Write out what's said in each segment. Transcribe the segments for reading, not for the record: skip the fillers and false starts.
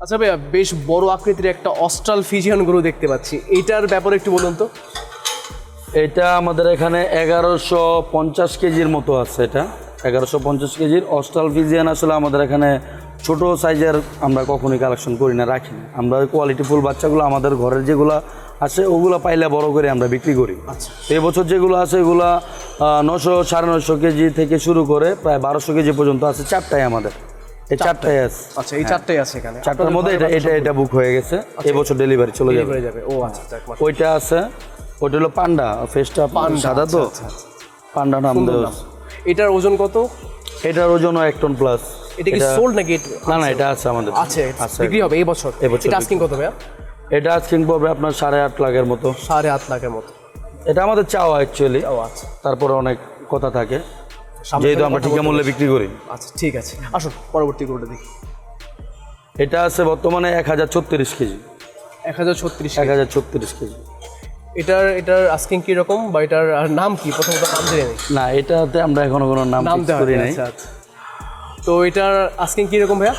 আচ্ছা ভাইয়া, বেশ বড় আকৃতির একটা অস্ট্রাল ফিজিয়ান গরু দেখতে পাচ্ছি, এইটার ব্যাপারে একটু বলুন তো। এটা আমাদের এখানে 1150 কেজির মতো আছে। এটা 1150 কেজির অস্ট্রাল ফিজিয়ান। আসলে আমাদের এখানে ছোট সাইজের আমরা কখনোই কালেকশন করি না, রাখি না। আমরা কোয়ালিটিফুল বাচ্চাগুলো আমাদের ঘরের যেগুলো আছে ওগুলো পাইলে বড় করে আমরা বিক্রি করি। আচ্ছা, এই বছর যেগুলো আছে এগুলো 900 950 কেজি থেকে শুরু করে প্রায় 1200 কেজি পর্যন্ত আছে। চারটায় আমাদের এই চারটায় আছে। আচ্ছা, এই চারটাই আছে এখানে। চারটার মধ্যে এটা বুক হয়ে গেছে। এই বছর ডেলিভারি চলে যাবে। ও আচ্ছা, ওইটা আছে, ওইটা হলো পান্ডা। ফেসটা সাদা তো, পান্ডা নাম দেওয়া। এটার ওজন কত? এটার ওজন 1 টন প্লাস। এটা কি সোল্ড নাকি? না না, এটা আছে আমাদের, আছে, বিক্রি হবে এই বছর। এটা আস্কিং কত ভাইয়া? এটা আস্কিং পড়বে আপনার 8.5 লাখের মতো। 8.5 লাখের মতো। এটা আমাদের চাওয়া অ্যাকচুয়ালি। ও আচ্ছা, তারপরে অনেক কথা থাকে, যেহেতু আমরা ঠিকা মূল্যে বিক্রি করি। আচ্ছা ঠিক আছে, আসুন পরবর্তী গরুটা দেখি। এটা আছে বর্তমানে 1036 কেজি। 1036 কেজি। এটার আস্কিং কি রকম, বা এটার নাম কি? প্রথমত নাম জেনে নেই। না, এটাতে আমরা এখনো কোনো নাম ফিক্স করি নাই। আচ্ছা আচ্ছা। তো এটার আস্কিং কি রকম ভাইয়া?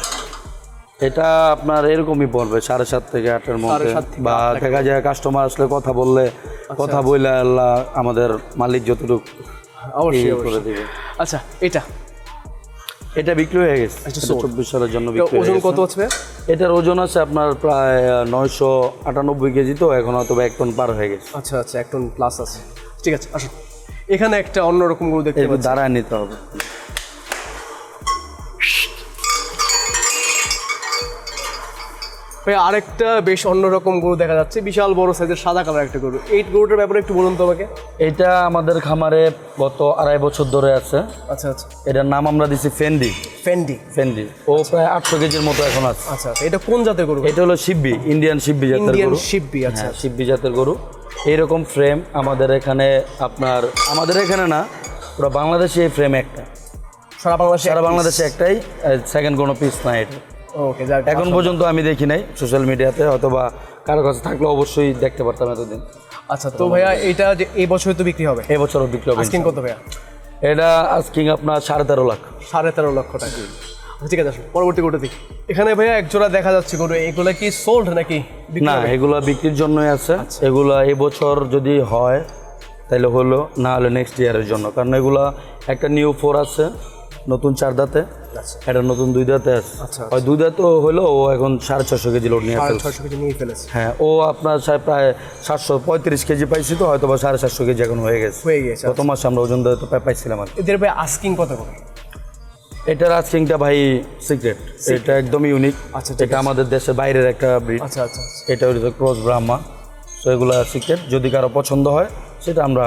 এটা আপনার এরকমই পড়বে 7.5 থেকে 8-এর মধ্যে। 7.5 থেকে বা 8 লাখ। দেখা যায় কাস্টমার আসলে কথা বললে, কথা বললে আল্লাহ আমাদের মালিক যতটুকু অবশ্যই করে দিবে। আচ্ছা, এটা বিক্রি হয়ে গেছে। আচ্ছা, এটা 24 সালের জন্য বিক্রি হয়ে ওজন গেছে। কত আছে ভাইয়া? এটার ওজন আছে আপনার প্রায় 998 কেজি। তো এখন হয়তো 1 টন পার হয়ে গেছে। আচ্ছা আচ্ছা, 1 টন প্লাস আছে। ঠিক আছে, আসুন। এখানে একটা অন্যরকম গরু দেখতে একটু পাচ্ছি। দাঁড়ায় নিতে হবে। ভাই, আরেকটা বেশ অন্যরকম গরু দেখা যাচ্ছে, বিশাল বড় সাইজের সাদা কালার একটা গরু। এই গরুটার ব্যাপারে একটু বলুন তো আমাকে। এটা আমাদের খামারে গত 2.5 বছর ধরে আছে। আচ্ছা আচ্ছা, এটার নাম আমরা দিছি ফেন্ডি। ফেন্ডি। ও প্রায় 800 কেজির মতো এখন আছে। আচ্ছা আচ্ছা, এটা কোন জাতের গরু? এটা হলো শিব্বি, ইন্ডিয়ান শিব্বি জাতের ইন্ডিয়ান গরু। শিব্বি। আচ্ছা, হ্যাঁ, শিব্বি জাতের গরু। এইরকম ফ্রেম আমাদের এখানে আমাদের এখানে না, পুরো বাংলাদেশে এই ফ্রেম একটা। সারা বাংলাদেশে একটাই, সেকেন্ড কোনো পিস নাই এটা। ওকে, যাক, এখন পর্যন্ত আমি দেখি নাই সোশ্যাল মিডিয়াতে, অথবা কারো কাছে থাকলে অবশ্যই দেখতে পারতাম এতদিন। আচ্ছা, তো ভাইয়া এটা যে এই বছর তো বিক্রি হবে, এবছরও বিক্রি হবে। আস্কিং কত ভাইয়া? এটা আস্কিং আপনার 13.5 লাখ। 13.5 লক্ষ টাকা। ঠিক আছে, আসুন পরবর্তী গরুটা দেখি। এখানে ভাইয়া এক জোড়া দেখা যাচ্ছে গরু, এগুলো কি সোল্ড নাকি বিক্রি না, হবে? এগুলা বিক্রির জন্যই আছে। এগুলা এবছর যদি হয় তাহলে হলো, না হলে নেক্সট ইয়ারের জন্য। কারণ এগুলা একটা নিউ 4 আছে, নতুন 4 দাঁতে। এটা নতুন 2 দাঁতে আছে। আচ্ছা, ওই 2 দাঁত হলো, ও এখন 650 কেজি লোড নিয়ে ফেলছে। 650 কেজি নিয়ে ফেলেছে। হ্যাঁ, ও আপনার প্রায় 735 কেজি পাইছি, তো হয়তো বা 750 কেজি এখন হয়ে গেছে। গত মাসে আমরা ওজন ধরে তো পাইছিলাম আর কি। এদের ভাই আস্কিং কত করে? এটার আস্কিংটা ভাই সিক্রেট। এটা একদমই ইউনিক। আচ্ছা, এটা আমাদের দেশের বাইরের একটা ব্রিড। আচ্ছা আচ্ছা, এটা হলো ক্রস ব্রাহ্মা। তো এগুলা সিক্রেট, যদি কারো পছন্দ হয় সেটা আমরা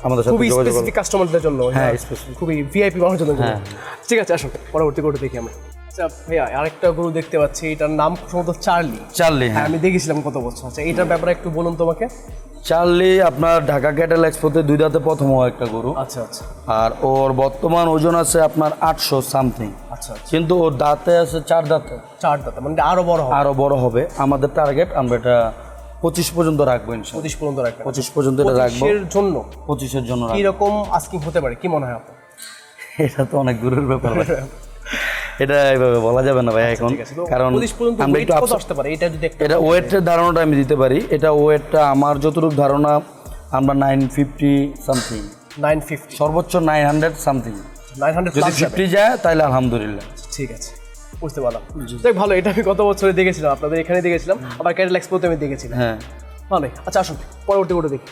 আমাদের সাথে খুবই যোগাযোগ করব। স্পেসিফিক কাস্টমারদের জন্য। হ্যাঁ, স্পেসিফিক, খুবই ভিআইপি মানুষের জন্য। হ্যাঁ। ঠিক আছে, আসুন পরবর্তী গরু দেখি আমরা। আচ্ছা ভাইয়া, আরেকটা গরু দেখতে পাচ্ছি, এটার নাম সম্ভবত চার্লি। চার্লি, হ্যাঁ, হ্যাঁ। আমি দেখেছিলাম কত বছর। আচ্ছা, এটার ব্যাপারে একটু বলুন তোমাকে। চার্লি আপনার ঢাকা ক্যাটেল এক্সপোতে 2 দাঁতে প্রথম একটা গরু। আচ্ছা আচ্ছা আর ওর বর্তমান ওজন আছে আপনার 800 সামথিং। আচ্ছা, কিন্তু ওর দাঁতে আছে 4 দাঁতে। 4 দাঁত, মানে আরো বড় হবে। আরো বড় হবে। আমাদের টার্গেট আমরা এটা 25 পর্যন্ত রাখবো ইনশাআল্লাহ। 25 পর্যন্ত রাখবেন? 25 পর্যন্ত এটা রাখবো। 25 এর জন্য? 25 এর জন্য কি রাখবো। রকম আস্কিং হতে পারে, কি মনে হয় আপনার? এটা তো অনেক দূরের ব্যাপার ভাই। এটা এইভাবে বলা যাবে না ভাই এখন, ঠিক আছে, তো কারণ 25 পর্যন্ত আমরা weight একটু কত আসতে পারে এটা যদি একটু এটা ওয়েটের ধারণাটা আমি দিতে পারি। এটা ওয়েটটা আমার যতটুকু ধারণা, আমরা 950 সামথিং, 950, সর্বোচ্চ 900 সামথিং। 900 যদি প্লাস 50 যায় তাহলে আলহামদুলিল্লাহ। ঠিক আছে, বুঝতে পারলাম। দেখ, ভালো। এটা আমি গত বছরে দেখেছিলাম, আপনাদের এখানে দেখেছিলাম, আবার ক্যাটেল এক্সপোতে আমি দেখেছিলাম। হ্যাঁ। ভালোই। আচ্ছা, আসুন পরবর্তী গরু দেখি।